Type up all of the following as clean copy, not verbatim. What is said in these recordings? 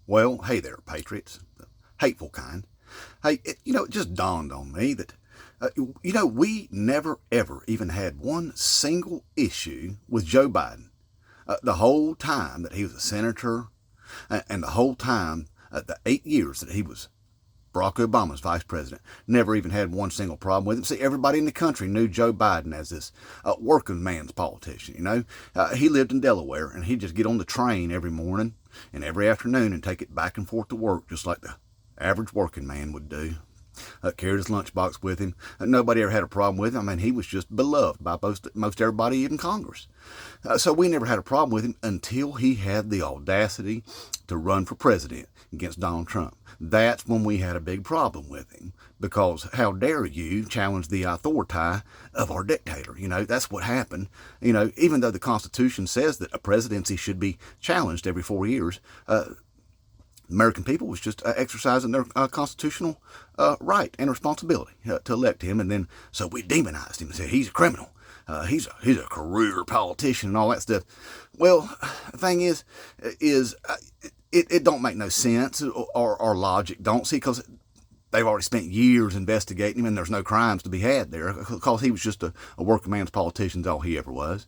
Well, hey there, patriots, the hateful kind. Hey, it just dawned on me that, we never ever even had one single issue with Joe Biden. The whole time that he was a senator, and the whole time, the 8 years that he was Barack Obama's vice president, never even had one single problem with him. See, everybody in the country knew Joe Biden as this working man's politician, he lived in Delaware, and he'd just get on the train every morning and every afternoon and take it back and forth to work just like the average working man would do. Carried his lunchbox with him. Nobody ever had a problem with him. I mean, he was just beloved by most everybody in Congress. So we never had a problem with him until he had the audacity to run for president against Donald Trump. That's when we had a big problem with him, because how dare you challenge the authority of our dictator? That's what happened. Even though the Constitution says that a presidency should be challenged every 4 years, American people was just exercising their constitutional right and responsibility to elect him, and then so we demonized him and said he's a criminal, he's a career politician and all that stuff. Well, the thing is it don't make no sense, or logic don't see, because they've already spent years investigating him, and there's no crimes to be had there, because he was just a working man's politician. All he ever was.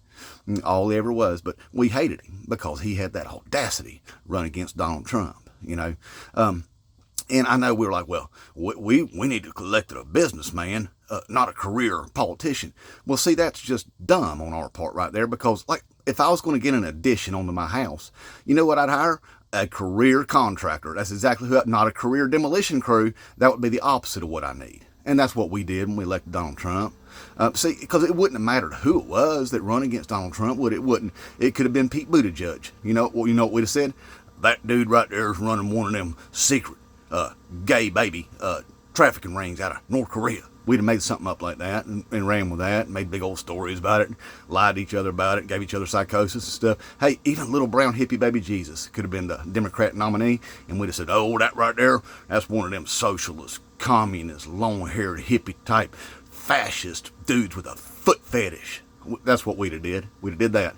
But we hated him because he had that audacity to run against Donald Trump. And I know we were like, well, we need to elect a businessman, not a career politician. Well, see, that's just dumb on our part right there, because like, if I was going to get an addition onto my house, you know what I'd hire? A career contractor. That's exactly not a career demolition crew. That would be the opposite of what I need. And that's what we did when we elected Donald Trump. See, because it wouldn't have mattered who it was that run against Donald Trump, would it? Wouldn't. It could have been Pete Buttigieg. You know what we'd have said? That dude right there is running one of them secret gay baby trafficking rings out of North Korea. We'd have made something up like that and ran with that and made big old stories about it, and lied to each other about it, gave each other psychosis and stuff. Hey, even little brown hippie baby Jesus could have been the Democrat nominee, and we'd have said, oh, that right there, that's one of them socialist, communist, long-haired, hippie type, fascist dudes with a foot fetish. That's what we'd have did. We'd have did that.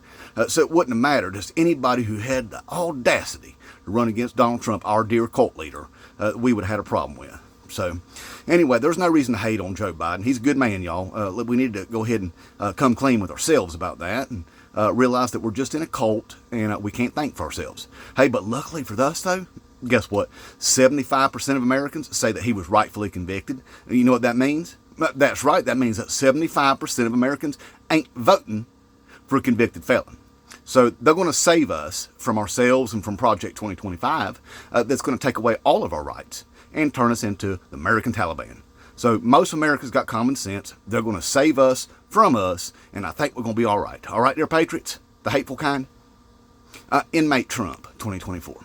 So it wouldn't have mattered. Just anybody who had the audacity to run against Donald Trump, our dear cult leader, we would have had a problem with. So anyway, there's no reason to hate on Joe Biden. He's a good man, y'all. We need to go ahead and come clean with ourselves about that, and realize that we're just in a cult, and we can't think for ourselves. Hey, but luckily for us, though, guess what? 75% of Americans say that he was rightfully convicted. You know what that means? That's right. That means that 75% of Americans ain't voting for a convicted felon. So they're going to save us from ourselves and from Project 2025. That's going to take away all of our rights and turn us into the American Taliban. So most Americans got common sense. They're going to save us from us, and I think we're going to be all right. All right, dear patriots, the hateful kind. Inmate Trump 2024.